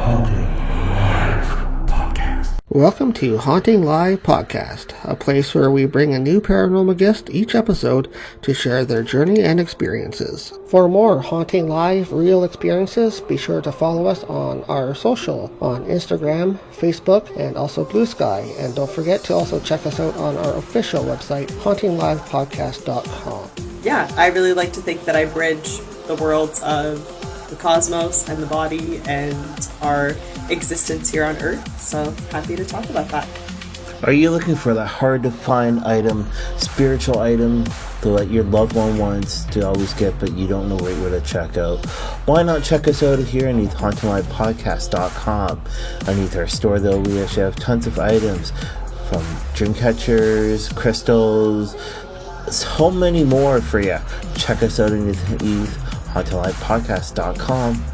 Hauntinglive Podcast. Welcome to Hauntinglive Podcast, a place where we bring a new paranormal guest each episode to share their journey and experiences. For more Haunting Live real experiences, be sure to follow us on our social, on Instagram, Facebook, and also Blue Sky. And don't forget to also check us out on our official website, hauntinglivepodcast.com. Yeah, I really like to think that I bridge the worlds of the cosmos and the body and our existence here on Earth. So happy to talk about that. Are you looking for the hard-to-find item, spiritual item that your loved one wants to always get, but you don't know where to check out? Why not check us out here underneath hauntinglivepodcast.com. Underneath our store, though, we actually have tons of items from dream catchers, crystals, so many more for you. Check us out underneath hauntinglivepodcast.com.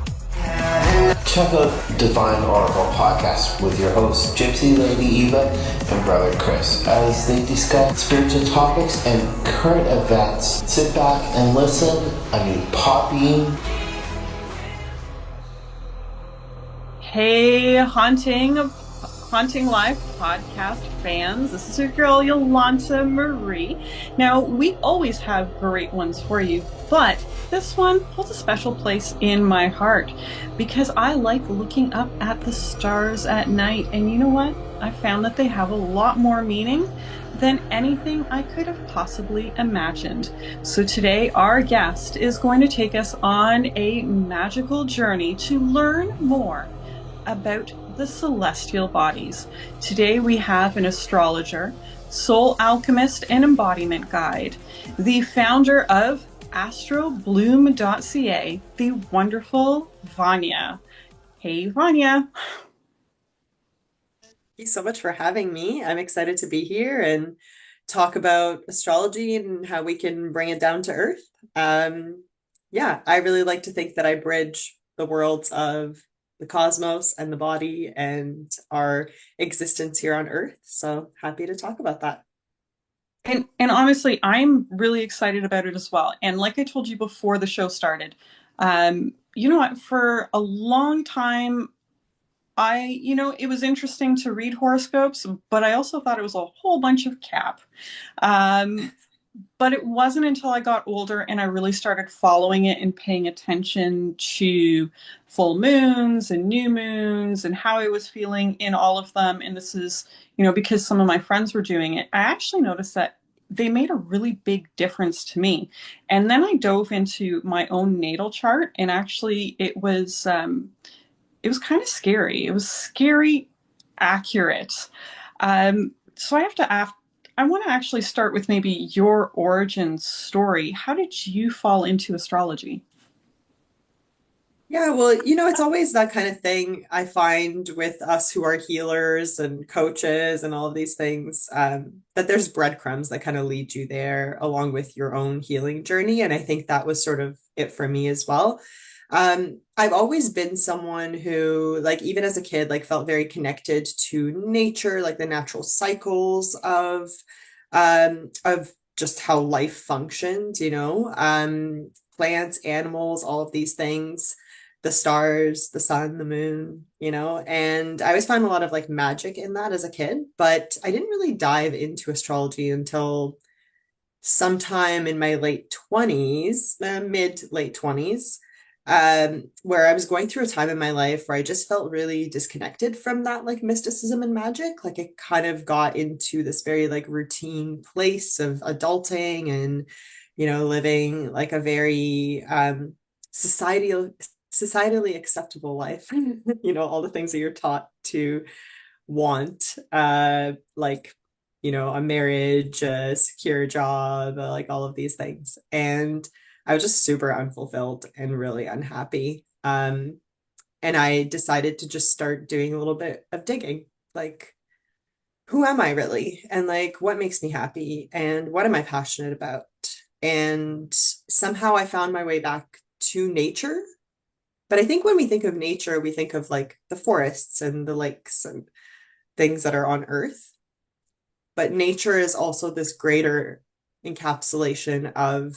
Check out Divine Oracle Podcast with your hosts, Gypsy Lady Eva and Brother Chris, as they discuss spiritual topics and current events. Sit back and listen. A new Poppy. Hey, Hauntinglive podcast fans. This is your girl, Yolanta Meri. Now, we always have great ones for you, but this one holds a special place in my heart because I like looking up at the stars at night. And you know what? I found that they have a lot more meaning than anything I could have possibly imagined. So today, our guest is going to take us on a magical journey to learn more about the celestial bodies. Today we have an astrologer, soul alchemist, and embodiment guide, the founder of astrobloom.ca, the wonderful Vanja. Hey, Vanja. Thank you so much for having me. I'm excited to be here and talk about astrology and how we can bring it down to earth. Yeah, I really like to think that I bridge the worlds of the cosmos and the body and our existence here on Earth. So happy to talk about that. And honestly, I'm really excited about it as well. And like I told you before the show started, you know what, for a long time, it was interesting to read horoscopes, but I also thought it was a whole bunch of cap. But it wasn't until I got older and I really started following it and paying attention to full moons and new moons and how I was feeling in all of them. And this is, because some of my friends were doing it, I actually noticed that they made a really big difference to me. And then I dove into my own natal chart, and actually it was kind of scary. It was scary accurate. So I want to actually start with maybe your origin story. How did you fall into astrology? Yeah, well, it's always that kind of thing I find with us who are healers and coaches and all of these things, that there's breadcrumbs that kind of lead you there along with your own healing journey. And I think that was sort of it for me as well. I've always been someone who, like, even as a kid, like, felt very connected to nature, like the natural cycles of just how life functions, plants, animals, all of these things, the stars, the sun, the moon, and I always found a lot of like magic in that as a kid, but I didn't really dive into astrology until sometime in my late 20s, mid-late 20s, where I was going through a time in my life where I just felt really disconnected from that like mysticism and magic. Like it kind of got into this very like routine place of adulting and, living like a very societally acceptable life, all the things that you're taught to want, like, a marriage, a secure job, like all of these things. And I was just super unfulfilled and really unhappy. And I decided to just start doing a little bit of digging, like, who am I really? And like, what makes me happy? And what am I passionate about? And somehow I found my way back to nature. But I think when we think of nature, we think of like the forests and the lakes and things that are on Earth. But nature is also this greater encapsulation of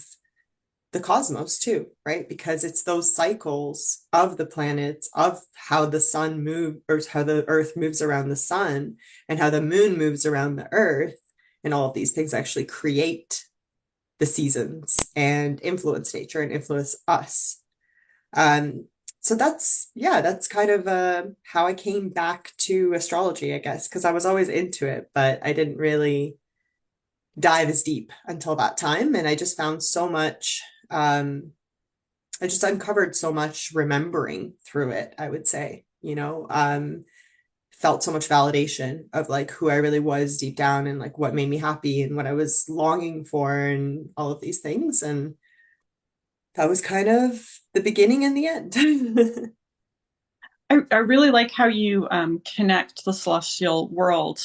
the cosmos too, right? Because it's those cycles of the planets, of how the sun moves, or how the earth moves around the sun, and how the moon moves around the earth, and all of these things actually create the seasons and influence nature and influence us. Um, so that's kind of how I came back to astrology, I guess, because I was always into it, but I didn't really dive as deep until that time. And I just found so much, I just uncovered so much remembering through it, I would say, felt so much validation of like who I really was deep down and like what made me happy and what I was longing for and all of these things. And that was kind of the beginning and the end. I really like how you connect the celestial world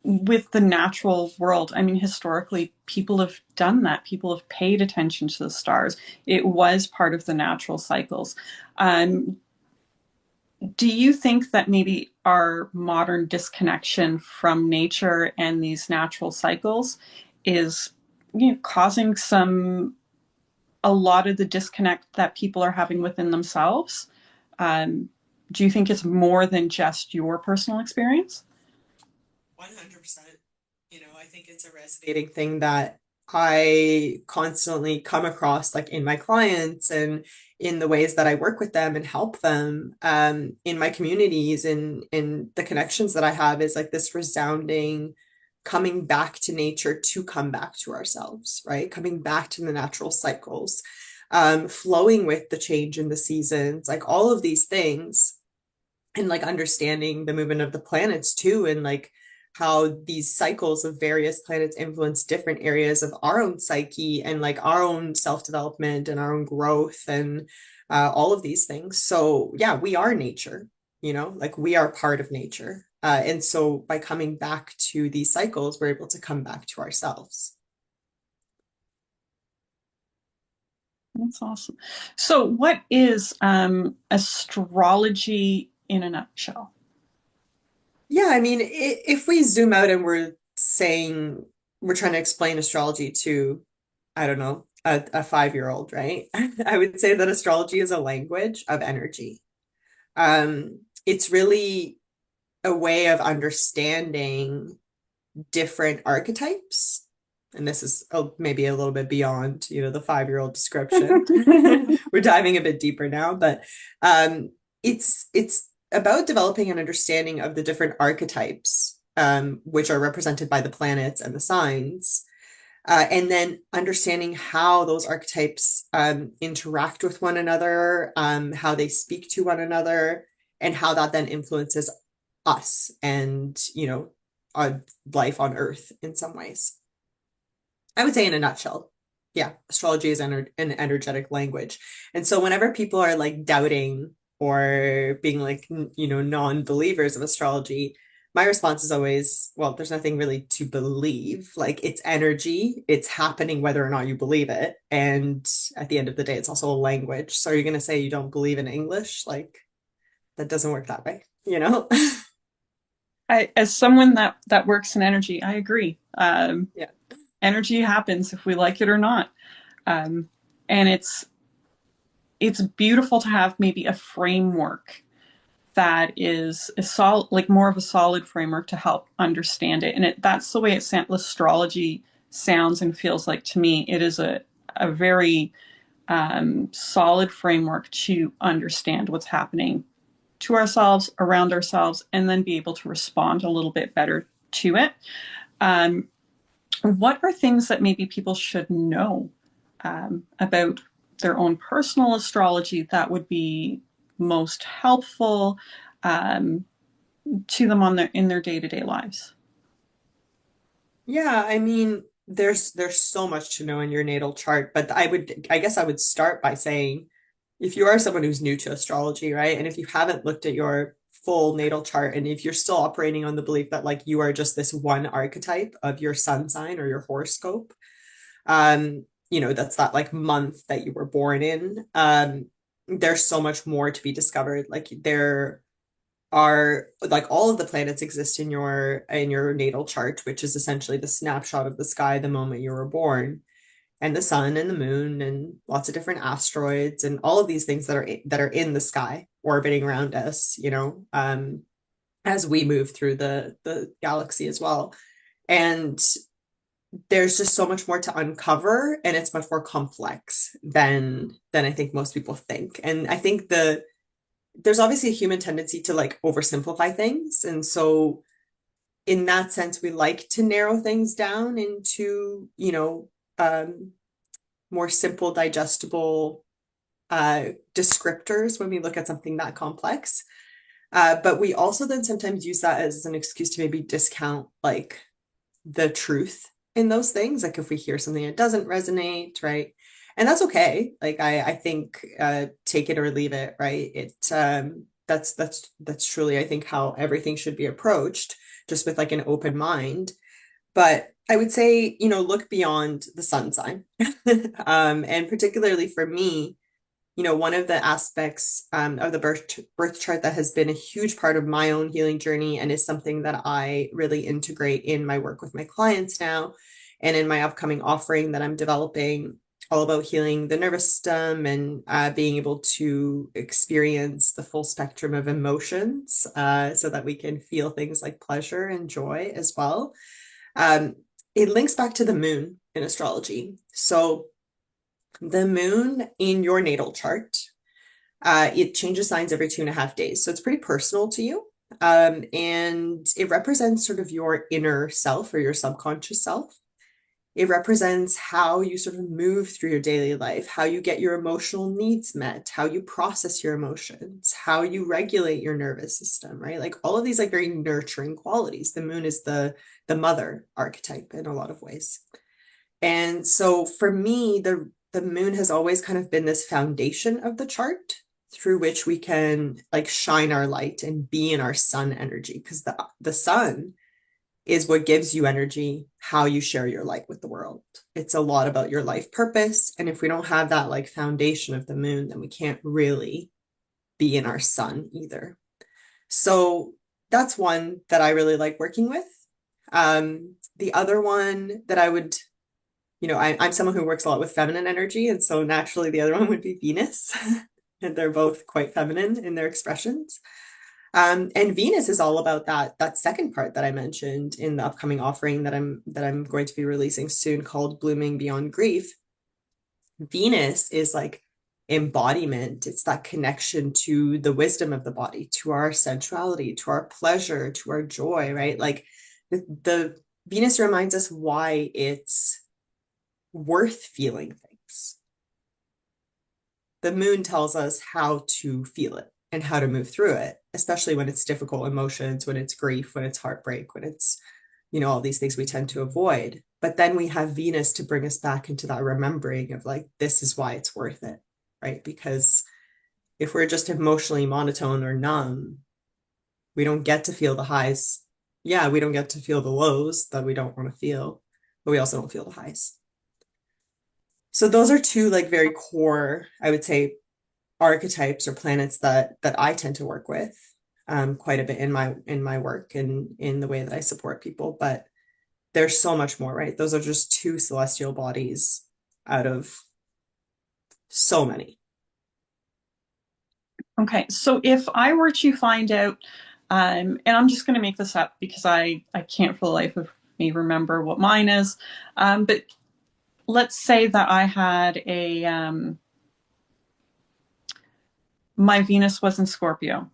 with the natural world. I mean, historically, people have done that. People have paid attention to the stars. It was part of the natural cycles. Do you think that maybe our modern disconnection from nature and these natural cycles is, causing a lot of the disconnect that people are having within themselves? Do you think it's more than just your personal experience? 100%. I think it's a resonating thing that I constantly come across, like in my clients and in the ways that I work with them and help them, in my communities and in the connections that I have, is like this resounding coming back to nature to come back to ourselves, right? Coming back to the natural cycles, flowing with the change in the seasons, like all of these things, and like understanding the movement of the planets too, and like how these cycles of various planets influence different areas of our own psyche and like our own self-development and our own growth and all of these things. So yeah, we are nature, like we are part of nature. And so by coming back to these cycles, we're able to come back to ourselves. That's awesome. So what is astrology in a nutshell? Yeah, I mean, if we zoom out and we're trying to explain astrology to, I don't know, a 5-year-old, right? I would say that astrology is a language of energy. It's really a way of understanding different archetypes. And this is maybe a little bit beyond, the 5-year-old description. We're diving a bit deeper now, but it's about developing an understanding of the different archetypes, which are represented by the planets and the signs, and then understanding how those archetypes interact with one another, how they speak to one another, and how that then influences us and, our life on Earth in some ways. I would say in a nutshell, yeah, astrology is an energetic language. And so whenever people are like doubting or being like, non-believers of astrology, my response is always, well, there's nothing really to believe. Like it's energy, it's happening whether or not you believe it. And at the end of the day, it's also a language. So are you going to say you don't believe in English? Like that doesn't work that way, As someone that works in energy, I agree. Yeah. Energy happens if we like it or not. And it's beautiful to have maybe a framework that is like more of a solid framework to help understand it. And that's the way astrology sounds and feels like to me. It is a very solid framework to understand what's happening to ourselves, around ourselves, and then be able to respond a little bit better to it. What are things that maybe people should know about their own personal astrology that would be most helpful to them in their day-to-day lives? Yeah, I mean, there's so much to know in your natal chart, but I guess I would start by saying, if you are someone who's new to astrology, right? And if you haven't looked at your full natal chart, and if you're still operating on the belief that like you are just this one archetype of your sun sign or your horoscope, that's that like month that you were born in, there's so much more to be discovered. Like there are like all of the planets exist in your natal chart, which is essentially the snapshot of the sky the moment you were born. and the sun and the moon and lots of different asteroids and all of these things that are in the sky orbiting around us, as we move through the galaxy as well. And there's just so much more to uncover, and it's much more complex than I think most people think. And I think there's obviously a human tendency to like oversimplify things. And so in that sense, we like to narrow things down into, more simple, digestible descriptors when we look at something that complex. But we also then sometimes use that as an excuse to maybe discount like the truth in those things. Like if we hear something that doesn't resonate, right? And that's okay. Like I think take it or leave it, right? That's truly, I think, how everything should be approached, just with like an open mind. But I would say, look beyond the sun sign. And particularly for me, one of the aspects of the birth chart that has been a huge part of my own healing journey and is something that I really integrate in my work with my clients now and in my upcoming offering that I'm developing, all about healing the nervous system and being able to experience the full spectrum of emotions so that we can feel things like pleasure and joy as well. It links back to the moon in astrology. So the moon in your natal chart, it changes signs every 2.5 days. So it's pretty personal to you. And it represents sort of your inner self or your subconscious self. It represents how you sort of move through your daily life, how you get your emotional needs met, how you process your emotions, how you regulate your nervous system, right? Like all of these like very nurturing qualities. The moon is the mother archetype in a lot of ways. And so for me, the moon has always kind of been this foundation of the chart through which we can like shine our light and be in our sun energy, because the sun is what gives you energy, how you share your light with the world. It's a lot about your life purpose. And if we don't have that like foundation of the moon, then we can't really be in our sun either. So that's one that I really like working with. The other one that I would, I'm someone who works a lot with feminine energy. And so naturally the other one would be Venus. And they're both quite feminine in their expressions. And Venus is all about that second part that I mentioned in the upcoming offering that I'm going to be releasing soon, called Blooming Beyond Grief. Venus is like embodiment. It's that connection to the wisdom of the body, to our sensuality, to our pleasure, to our joy, right? Like the Venus reminds us why it's worth feeling things. The moon tells us how to feel it and how to move through it, especially when it's difficult emotions, when it's grief, when it's heartbreak, when it's, all these things we tend to avoid. But then we have Venus to bring us back into that remembering of like, this is why it's worth it, right? Because if we're just emotionally monotone or numb, we don't get to feel the highs. Yeah, we don't get to feel the lows that we don't want to feel, but we also don't feel the highs. So those are two like very core, I would say, archetypes or planets that I tend to work with quite a bit in my work and in the way that I support people. But there's so much more, right? Those are just two celestial bodies out of so many. Okay, so if I were to find out, and I'm just going to make this up because I can't for the life of me remember what mine is, but let's say that I had my Venus was in Scorpio.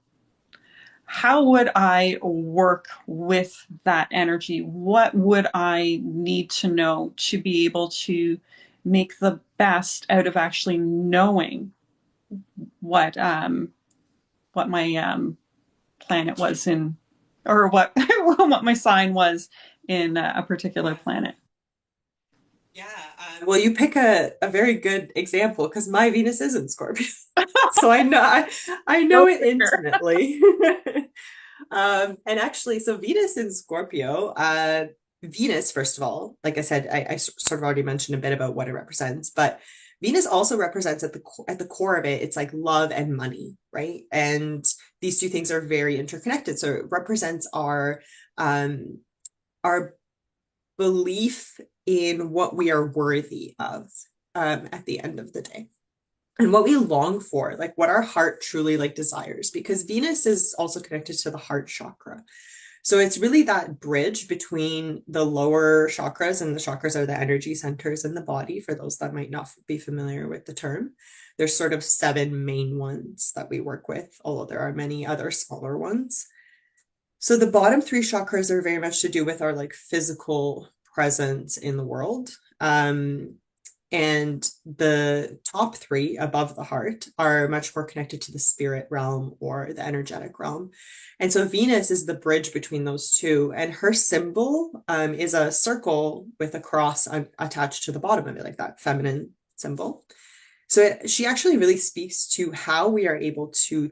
How would I work with that energy? What would I need to know to be able to make the best out of actually knowing what my planet was in, or what what my sign was in a particular planet? Yeah, well, you pick a very good example because my Venus is in Scorpio, so I know it intimately. And actually, so Venus in Scorpio, Venus, first of all, like I said, I sort of already mentioned a bit about what it represents, but Venus also represents at the core of it, it's like love and money, right? And these two things are very interconnected. So it represents our belief in what we are worthy of at the end of the day, and what we long for, like what our heart truly like desires, because Venus is also connected to the heart chakra. So it's really that bridge between the lower chakras, and the chakras are the energy centers in the body, for those that might not be familiar with the term. There's sort of 7 main ones that we work with, although there are many other smaller ones. So the bottom 3 chakras are very much to do with our like physical presence in the world. And the top 3 above the heart are much more connected to the spirit realm or the energetic realm. And so Venus is the bridge between those two. And her symbol is a circle with a cross attached to the bottom of it, like that feminine symbol. So she actually really speaks to how we are able to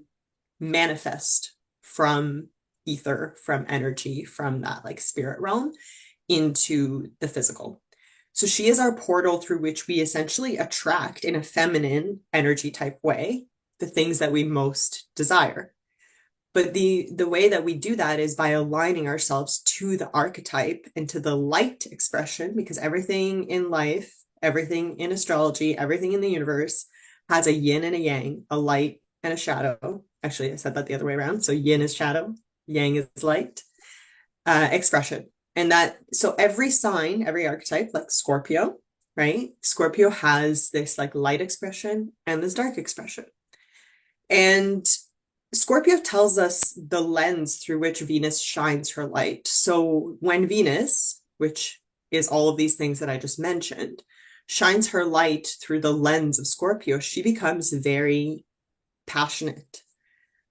manifest from ether, from energy, from that like spirit realm into the physical. So she is our portal through which we essentially attract, in a feminine energy type way, the things that we most desire. But the way that we do that is by aligning ourselves to the archetype and to the light expression, because everything in life, everything in astrology, everything in the universe has a yin and a yang, a light and a shadow. Actually, I said that the other way around. So yin is shadow, yang is light, expression. And that, so every sign, every archetype, like Scorpio, right? Scorpio has this like light expression and this dark expression. And Scorpio tells us the lens through which Venus shines her light. So when Venus, which is all of these things that I just mentioned, shines her light through the lens of Scorpio, she becomes very passionate,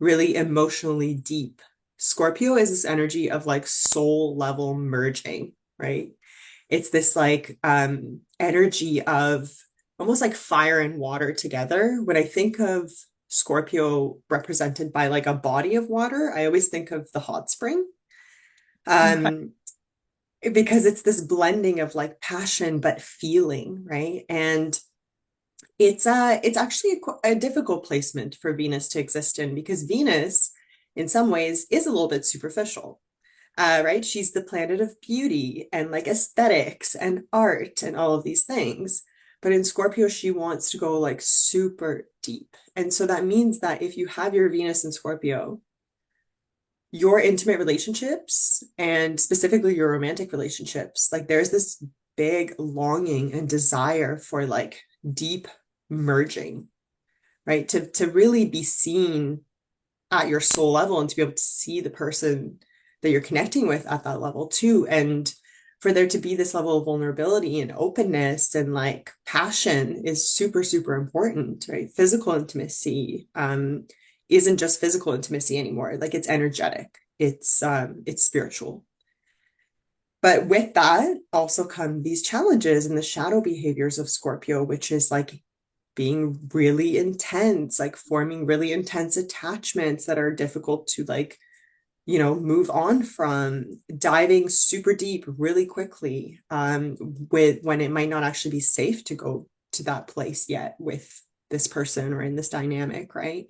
really emotionally deep. Scorpio is this energy of like soul level merging, right? It's this like energy of almost like fire and water together. When I think of Scorpio represented by like a body of water, I always think of the hot spring. Because it's this blending of like passion but feeling, right? And it's actually a difficult placement for Venus to exist in, because Venus in some ways is a little bit superficial, right? She's the planet of beauty and like aesthetics and art and all of these things. But in Scorpio, she wants to go like super deep. And so that means that if you have your Venus in Scorpio, your intimate relationships, and specifically your romantic relationships, like there's this big longing and desire for like deep merging, right? To really be seen at your soul level, and to be able to see the person that you're connecting with at that level too. And for there to be this level of vulnerability and openness and like passion is super, super important, right? Physical intimacy isn't just physical intimacy anymore. Like it's energetic, it's spiritual. But with that also come these challenges and the shadow behaviors of Scorpio, which is like being really intense, like forming really intense attachments that are difficult to like, you know, move on from, diving super deep really quickly with when it might not actually be safe to go to that place yet with this person or in this dynamic, right?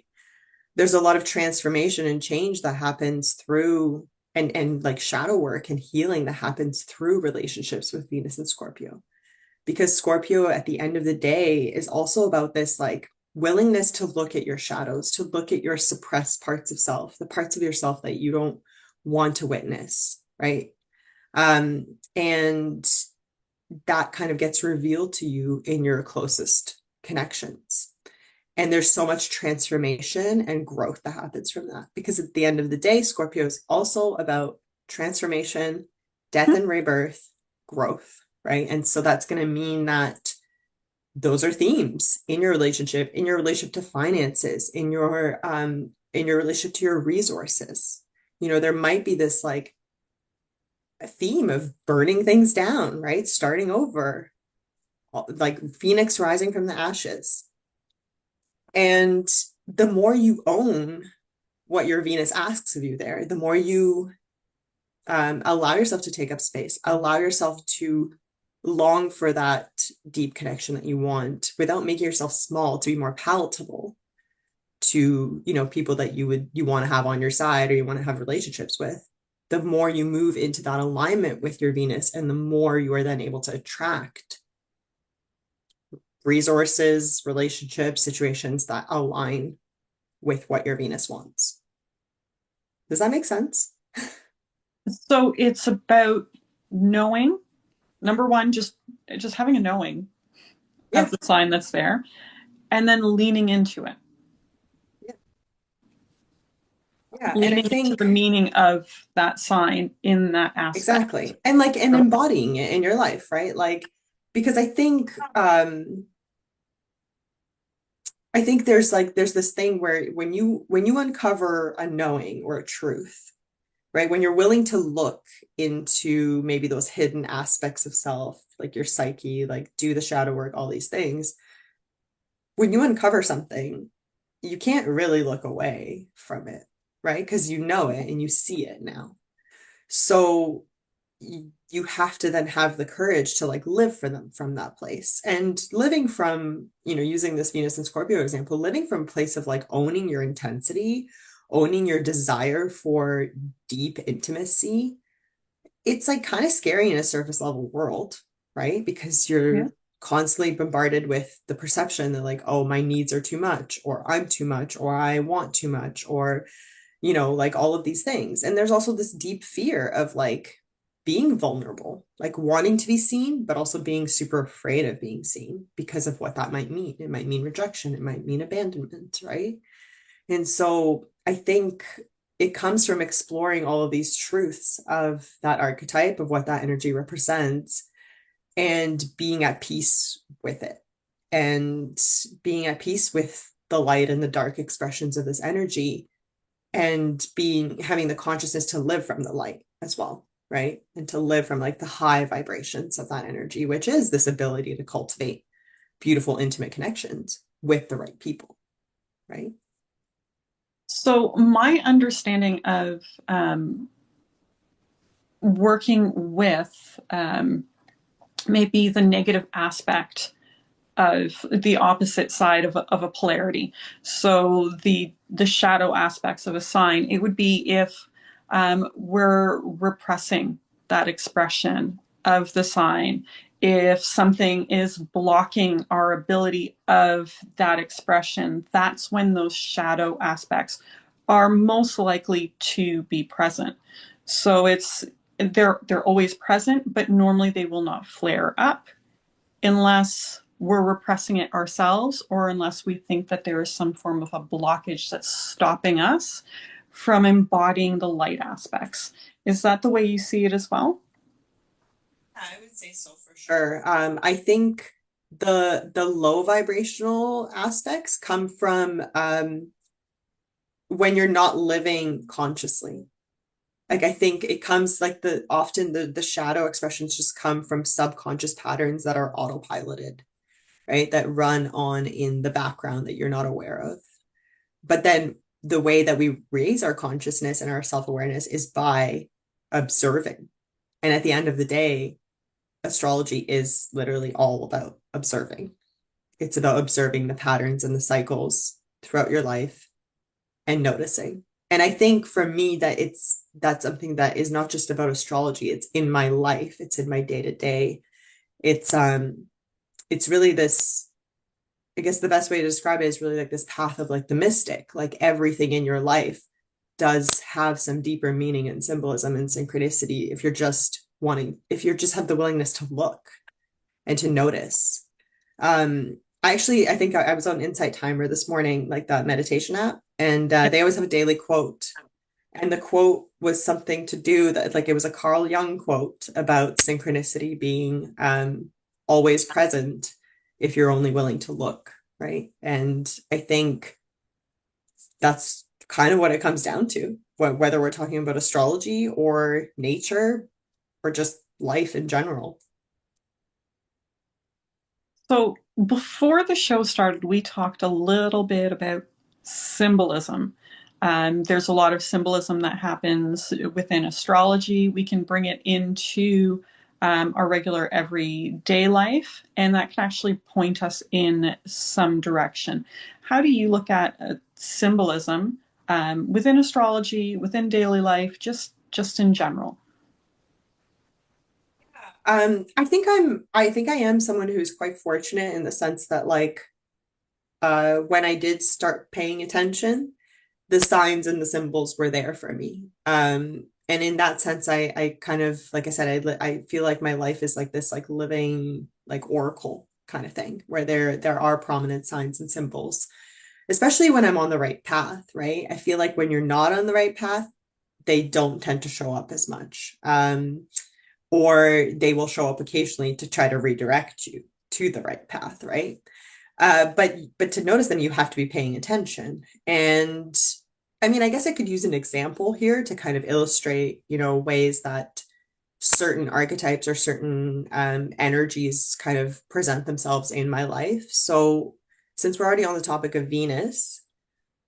There's a lot of transformation and change that happens through and like shadow work and healing that happens through relationships with Venus and Scorpio. Because Scorpio at the end of the day is also about this like willingness to look at your shadows, to look at your suppressed parts of self, the parts of yourself that you don't want to witness, right? And that kind of gets revealed to you in your closest connections. And there's so much transformation and growth that happens from that. Because at the end of the day, Scorpio is also about transformation, death and rebirth, growth, right? And so that's going to mean that those are themes in your relationship to finances, in your relationship to your resources. You know, there might be this like a theme of burning things down, right? Starting over, like Phoenix rising from the ashes. And the more you own what your Venus asks of you there, the more you allow yourself to take up space, allow yourself to long for that deep connection that you want without making yourself small, to be more palatable to, you know, people that you want to have on your side or you want to have relationships with. the more you move into that alignment with your Venus, and the more you are then able to attract resources, relationships, situations that align with what your Venus wants. Does that make sense? So it's about knowing, number one, just having a knowing of the sign that's there, and then leaning into it. Yeah. Leaning And I think into the meaning of that sign in that aspect. exactly. And like, and embodying it in your life, right? Like, because I think there's this thing where when you uncover a knowing or a truth, right? When you're willing to look into maybe those hidden aspects of self, like your psyche, like do the shadow work, all these things, when you uncover something, you can't really look away from it, right? Because you know it and you see it now. So you have to then have the courage to like live for them from that place. And living from, using this Venus and Scorpio example, living from a place of like owning your intensity, owning your desire for deep intimacy, it's like kind of scary in a surface level world, right? Because you're constantly bombarded with the perception that like, oh, my needs are too much, or I'm too much, or I want too much, or like all of these things. And there's also this deep fear of like being vulnerable, like wanting to be seen, but also being super afraid of being seen because of what that might mean. It might mean rejection, it might mean abandonment, right? And so I think it comes from exploring all of these truths of that archetype, of what that energy represents, and being at peace with it, and being at peace with the light and the dark expressions of this energy, and having the consciousness to live from the light as well, right? And to live from like the high vibrations of that energy, which is this ability to cultivate beautiful, intimate connections with the right people, right? So my understanding of working with maybe the negative aspect of the opposite side of a polarity. So the shadow aspects of a sign, it would be if we're repressing that expression of the sign, if something is blocking our ability of that expression, that's when those shadow aspects are most likely to be present. So they're always present, but normally they will not flare up unless we're repressing it ourselves, or unless we think that there is some form of a blockage that's stopping us from embodying the light aspects. Is that the way you see it as well? I would say so for sure. I think the low vibrational aspects come from when you're not living consciously. Like I think it comes like often the shadow expressions just come from subconscious patterns that are autopiloted, right? That run on in the background that you're not aware of. But then the way that we raise our consciousness and our self-awareness is by observing. And at the end of the day, astrology is literally all about observing. It's about observing the patterns and the cycles throughout your life and noticing. And I think for me that's something that is not just about astrology. It's in my life. It's in my day-to-day. It's really this, I guess the best way to describe it is really like this path of like the mystic. Like everything in your life does have some deeper meaning and symbolism and synchronicity if you just have the willingness to look and to notice. I think I was on Insight Timer this morning, like that meditation app, and they always have a daily quote. And the quote was something to do that, like it was a Carl Jung quote about synchronicity being always present if you're only willing to look, right? And I think that's kind of what it comes down to, whether we're talking about astrology or nature or just life in general. So before the show started, we talked a little bit about symbolism. There's a lot of symbolism that happens within astrology. We can bring it into our regular everyday life, and that can actually point us in some direction. How do you look at symbolism within astrology, within daily life, just just in general? I think I am someone who's quite fortunate in the sense that like when I did start paying attention, the signs and the symbols were there for me. And in that sense, I kind of, like I said, I feel like my life is like this like living like oracle kind of thing where there are prominent signs and symbols, especially when I'm on the right path, right? I feel like when you're not on the right path, they don't tend to show up as much. Or they will show up occasionally to try to redirect you to the right path, right? But to notice them, you have to be paying attention. And I mean, I guess I could use an example here to kind of illustrate, you know, ways that certain archetypes or certain energies kind of present themselves in my life. So since we're already on the topic of Venus,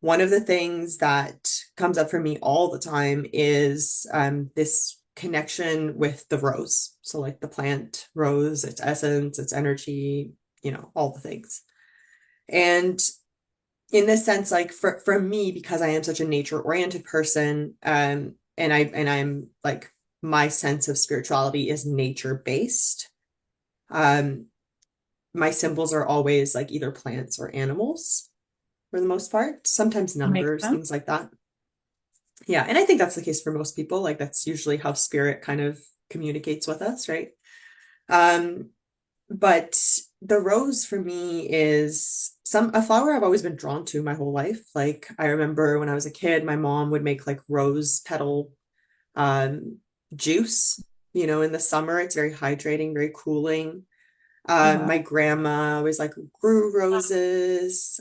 one of the things that comes up for me all the time is this connection with the rose. So like the plant rose, its essence, its energy, you know, all the things. And in this sense, like for me, because I am such a nature-oriented person, and I'm like my sense of spirituality is nature-based. My symbols are always like either plants or animals for the most part, sometimes numbers, things like that. Yeah, and I think that's the case for most people. Like that's usually how spirit kind of communicates with us, right? But the rose for me is a flower I've always been drawn to my whole life. Like I remember when I was a kid, my mom would make like rose petal juice, you know, in the summer. It's very hydrating, very cooling. My grandma always like grew roses.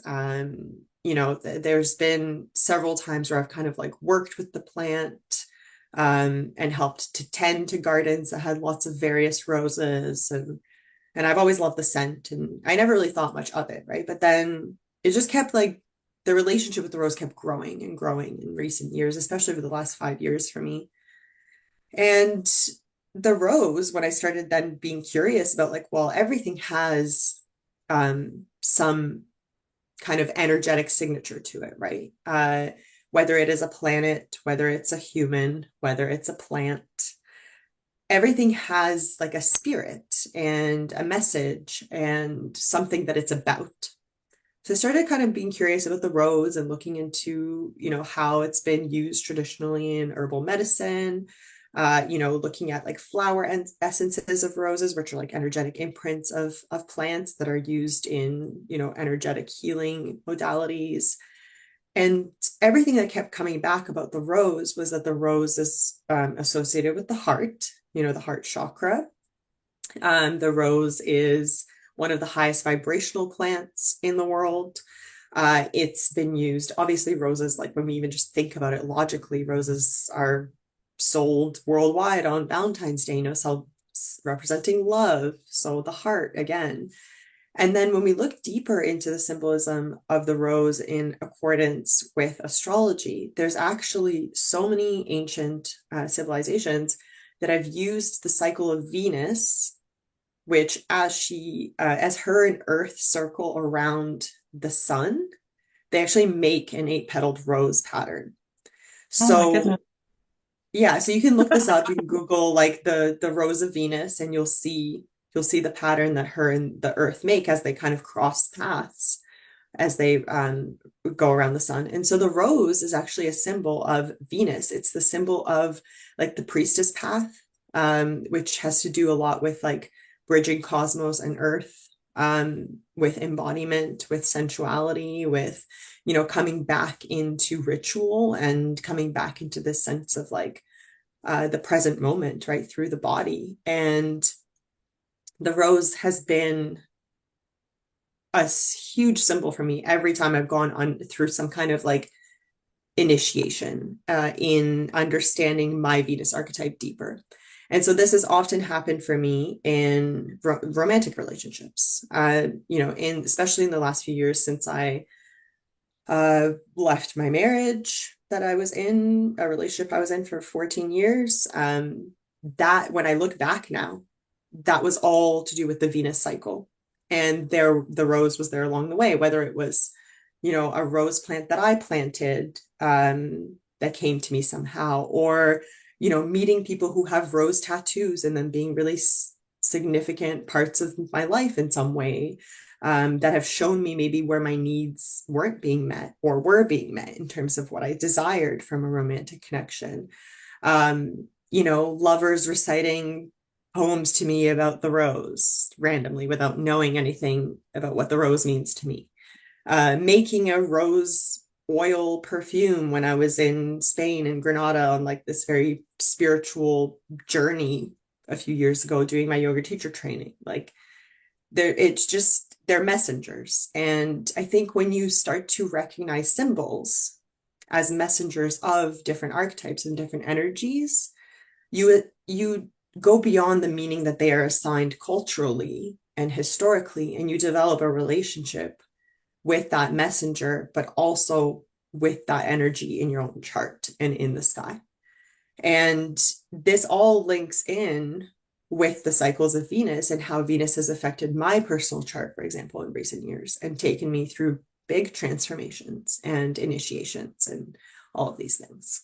You know, there's been several times where I've kind of like worked with the plant and helped to tend to gardens that had lots of various roses, and I've always loved the scent, and I never really thought much of it, right? But then it just kept like the relationship with the rose kept growing and growing in recent years, especially over the last 5 years for me. And the rose, when I started then being curious about like, well, everything has some kind of energetic signature to it, right? Whether it is a planet, whether it's a human, whether it's a plant, everything has like a spirit and a message and something that it's about. So I started kind of being curious about the rose and looking into, you know, how it's been used traditionally in herbal medicine, you know, looking at like flower essences of roses, which are like energetic imprints of plants that are used in, you know, energetic healing modalities. And everything that kept coming back about the rose was that the rose is associated with the heart, you know, the heart chakra. The rose is one of the highest vibrational plants in the world. It's been used, obviously, roses, like when we even just think about it logically, roses are sold worldwide on Valentine's Day, you know, so representing love. So the heart again. And then when we look deeper into the symbolism of the rose in accordance with astrology, there's actually so many ancient civilizations that have used the cycle of Venus, which as her and Earth circle around the sun, they actually make an 8-petaled rose pattern. So yeah, so you can look this up. You can Google like the rose of Venus, and you'll see the pattern that her and the Earth make as they kind of cross paths as they go around the sun. And so the rose is actually a symbol of Venus. It's the symbol of like the priestess path, which has to do a lot with like bridging cosmos and Earth, with embodiment, with sensuality, with, you know, coming back into ritual and coming back into this sense of like the present moment, right, through the body. And the rose has been a huge symbol for me every time I've gone on through some kind of like initiation in understanding my Venus archetype deeper. And so this has often happened for me in romantic relationships, you know, especially in the last few years since I left my marriage that I was in, a relationship I was in for 14 years. That when I look back now, that was all to do with the Venus cycle. And the rose was there along the way, whether it was, you know, a rose plant that I planted that came to me somehow, or, meeting people who have rose tattoos and then being really significant parts of my life in some way, that have shown me maybe where my needs weren't being met or were being met in terms of what I desired from a romantic connection. Lovers reciting poems to me about the rose randomly without knowing anything about what the rose means to me. Making a rose oil perfume when I was in Spain and Granada on like this very spiritual journey a few years ago doing my yoga teacher training. Like they're messengers. And I think when you start to recognize symbols as messengers of different archetypes and different energies, you go beyond the meaning that they are assigned culturally and historically, and you develop a relationship with that messenger, but also with that energy in your own chart and in the sky. And this all links in with the cycles of Venus and how Venus has affected my personal chart, for example, in recent years and taken me through big transformations and initiations and all of these things.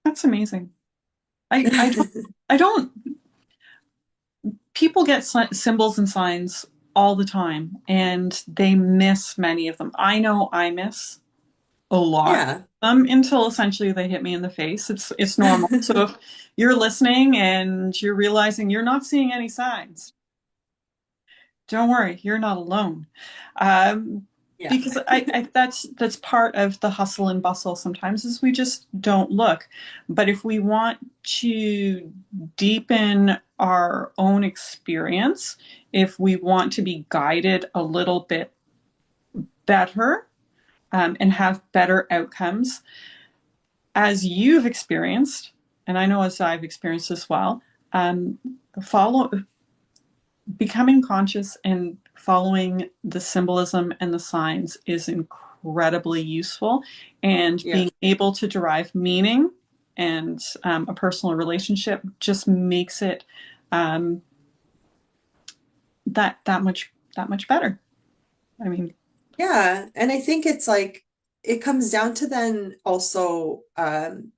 That's amazing. I don't, people get symbols and signs all the time and they miss many of them. I know I miss a lot. Yeah. Until essentially they hit me in the face. It's normal. So if you're listening and you're realizing you're not seeing any signs, don't worry, you're not alone. Because I that's part of the hustle and bustle sometimes is we just don't look. But if we want to deepen our own experience, if we want to be guided a little bit better, and have better outcomes, as you've experienced, and I know as I've experienced as well, becoming conscious and following the symbolism and the signs is incredibly useful, and being able to derive meaning and a personal relationship just makes it that much better. I mean, yeah, and I think it's like it comes down to then also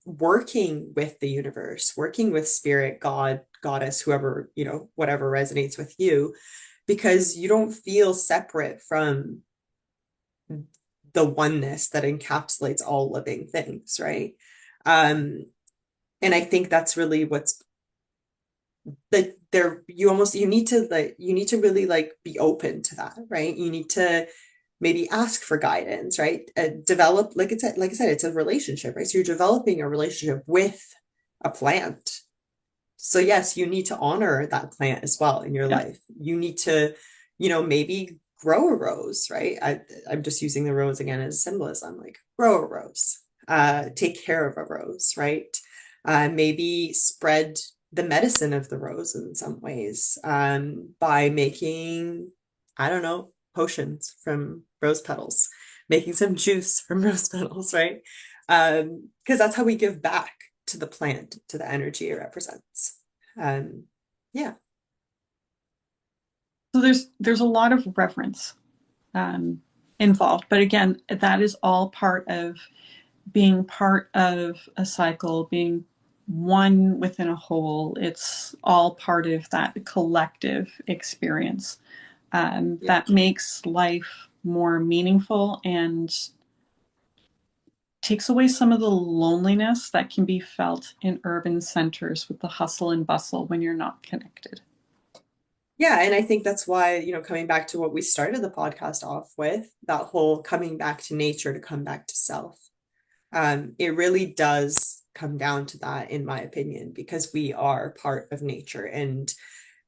working with the universe, working with spirit, God, goddess, whoever, whatever resonates with you, because you don't feel separate from the oneness that encapsulates all living things, right? And I think that's really what's like there. You need to really like be open to that, right? You need to maybe ask for guidance, right? Develop, like I said, it's a relationship, right? So you're developing a relationship with a plant. So yes, you need to honor that plant as well in your life. You need to, maybe grow a rose, right? I'm just using the rose again as symbolism, like grow a rose, take care of a rose, right? Maybe spread the medicine of the rose in some ways, by making, I don't know, potions from rose petals, making some juice from rose petals, right? Because that's how we give back to the plant, to the energy it represents. Yeah. So there's a lot of reverence involved, but again, that is all part of being part of a cycle, being one within a whole. It's all part of that collective experience that makes life more meaningful and takes away some of the loneliness that can be felt in urban centers with the hustle and bustle when you're not connected. Yeah, and I think that's why, coming back to what we started the podcast off with, that whole coming back to nature to come back to self. It really does come down to that, in my opinion, because we are part of nature. And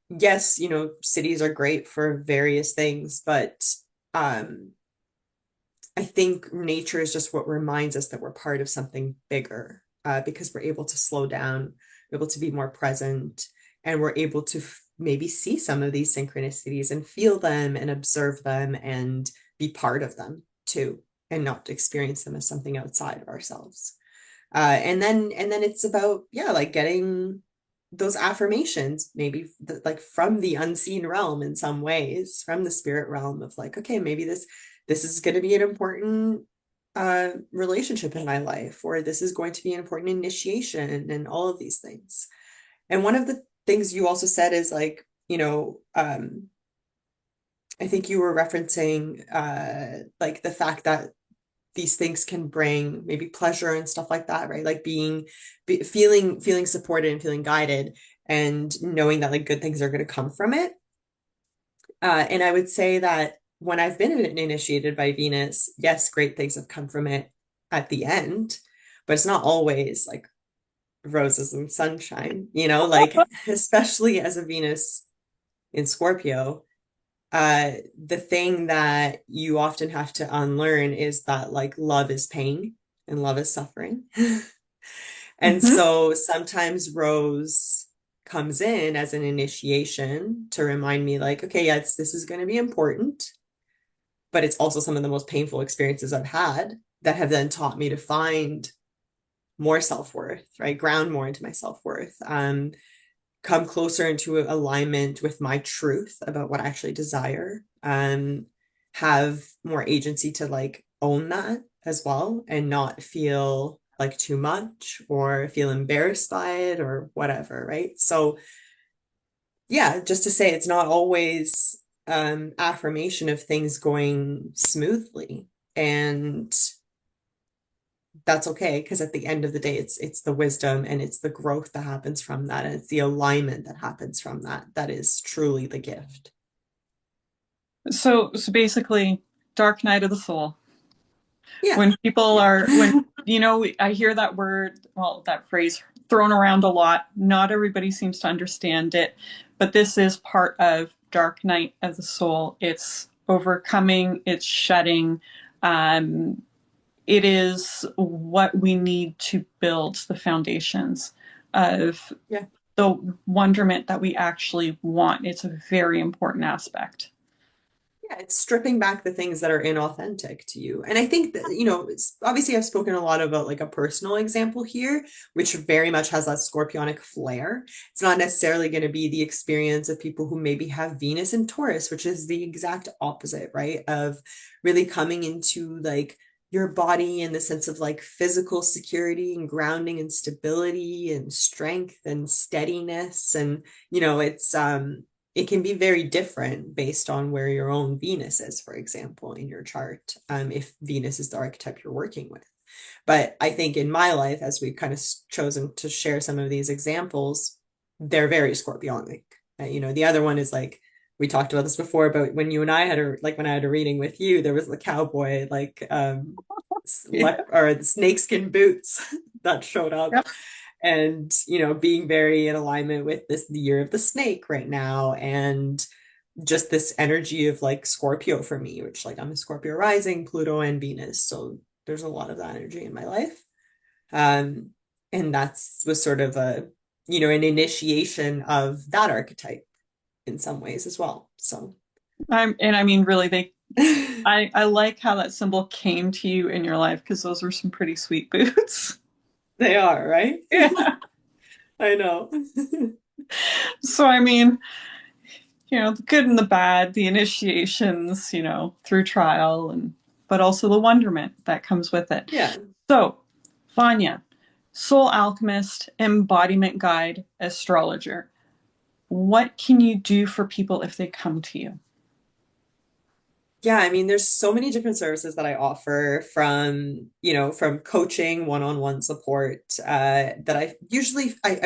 yes, cities are great for various things, but I think nature is just what reminds us that we're part of something bigger, because we're able to slow down, we're able to be more present, and we're able to maybe see some of these synchronicities and feel them and observe them and be part of them too, and not experience them as something outside of ourselves. And then it's about, like getting those affirmations, maybe like from the unseen realm in some ways, from the spirit realm of like, okay, maybe this is going to be an important relationship in my life, or this is going to be an important initiation, and all of these things. And one of the things you also said is like, I think you were referencing like the fact that these things can bring maybe pleasure and stuff like that, right? Like feeling supported and feeling guided, and knowing that like good things are going to come from it. And I would say that when I've been initiated by Venus, yes, great things have come from it at the end, but it's not always like roses and sunshine, like especially as a Venus in Scorpio. The thing that you often have to unlearn is that like love is pain and love is suffering. And so sometimes Rose comes in as an initiation to remind me like, okay, yes, this is going to be important, but it's also some of the most painful experiences I've had that have then taught me to find more self-worth, right? Ground more into my self-worth, come closer into alignment with my truth about what I actually desire, have more agency to like own that as well, and not feel like too much or feel embarrassed by it or whatever, right? So yeah, just to say it's not always affirmation of things going smoothly, and that's okay, because at the end of the day it's the wisdom and it's the growth that happens from that, and it's the alignment that happens from that that is truly the gift. So basically, dark night of the soul. Yeah. When people are, I hear that word, well, that phrase thrown around a lot. Not everybody seems to understand it, but this is part of dark night of the soul. It's overcoming, it's shedding. It is what we need to build the foundations of the wonderment that we actually want. It's a very important aspect. Yeah, it's stripping back the things that are inauthentic to you. And I think that, obviously I've spoken a lot about like a personal example here, which very much has that scorpionic flair. It's not necessarily going to be the experience of people who maybe have Venus in Taurus, which is the exact opposite, right? Of really coming into like your body in the sense of like physical security and grounding and stability and strength and steadiness. And, it can be very different based on where your own Venus is, for example, in your chart, if Venus is the archetype you're working with. But I think in my life, as we've kind of chosen to share some of these examples, they're very scorpionic. The other one is like, we talked about this before, but when you and I had when I had a reading with you, there was the cowboy, like, or the snakeskin boots that showed up. Yep. And, being very in alignment with the year of the snake right now. And just this energy of like Scorpio for me, which like I'm a Scorpio rising, Pluto and Venus. So there's a lot of that energy in my life. And was sort of an initiation of that archetype in some ways as well. So. Really, I like how that symbol came to you in your life, because those were some pretty sweet boots. They are, right? Yeah. I know. So, the good and the bad, the initiations, through trial, but also the wonderment that comes with it. Yeah. So, Vanja, soul alchemist, embodiment guide, astrologer. What can you do for people if they come to you? Yeah, there's so many different services that I offer, from coaching, one-on-one support, that I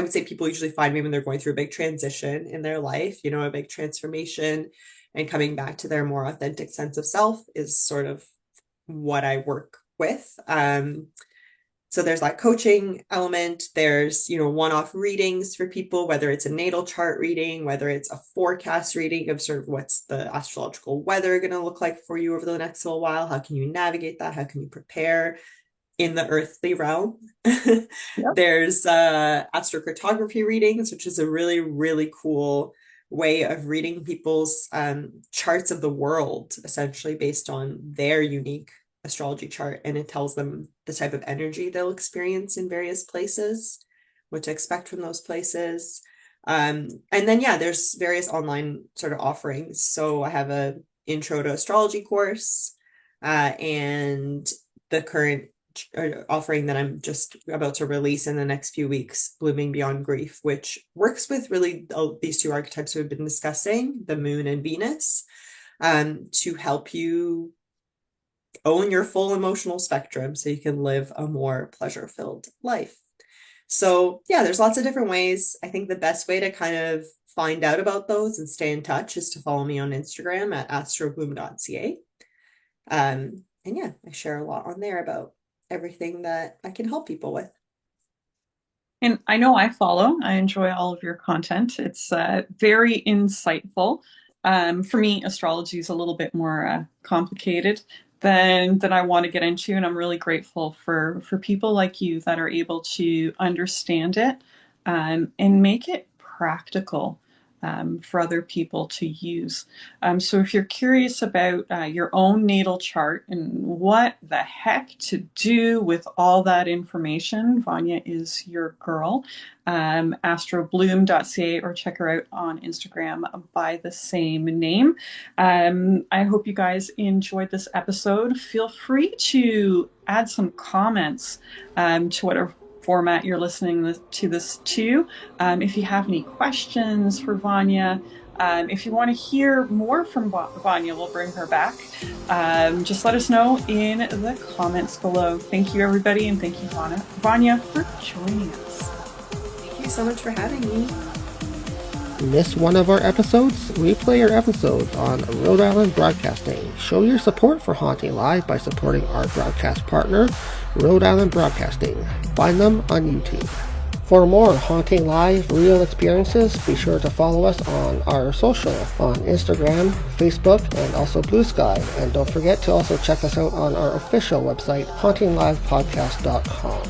would say people usually find me when they're going through a big transition in their life, a big transformation, and coming back to their more authentic sense of self is sort of what I work with. So there's that coaching element. There's, one-off readings for people, whether it's a natal chart reading, whether it's a forecast reading of sort of what's the astrological weather going to look like for you over the next little while. How can you navigate that? How can you prepare in the earthly realm? Yep. There's astrocartography readings, which is a really, really cool way of reading people's charts of the world, essentially based on their unique astrology chart, and it tells them the type of energy they'll experience in various places, what to expect from those places. And then there's various online sort of offerings. So I have a intro to astrology course, and the current offering that I'm just about to release in the next few weeks, Blooming Beyond Grief, which works with really these two archetypes we've been discussing, the Moon and Venus, to help you own your full emotional spectrum so you can live a more pleasure-filled life. So yeah, there's lots of different ways. I think the best way to kind of find out about those and stay in touch is to follow me on Instagram at astrobloom.ca. And yeah, I share a lot on there about everything that I can help people with. And I know I follow. I enjoy all of your content. It's very insightful. For me, astrology is a little bit more complicated than I want to get into, and I'm really grateful for people like you that are able to understand it and make it practical for other people to use. So if you're curious about your own natal chart and what the heck to do with all that information, Vanja is your girl. astrobloom.ca, or check her out on Instagram by the same name. I hope you guys enjoyed this episode. Feel free to add some comments to whatever format you're listening to this to. If you have any questions for Vanja, if you want to hear more from Vanja, we'll bring her back. Just let us know in the comments below. Thank you, everybody, and thank you, Vanja, for joining us. Thank you so much for having me. Miss one of our episodes? Replay our episodes on Rhode Island Broadcasting. Show your support for Haunting Live by supporting our broadcast partner, Rhode Island Broadcasting. Find them on YouTube. For more Haunting Live real experiences, be sure to follow us on our social on Instagram, Facebook, and also Blue Sky. And don't forget to also check us out on our official website, hauntinglivepodcast.com.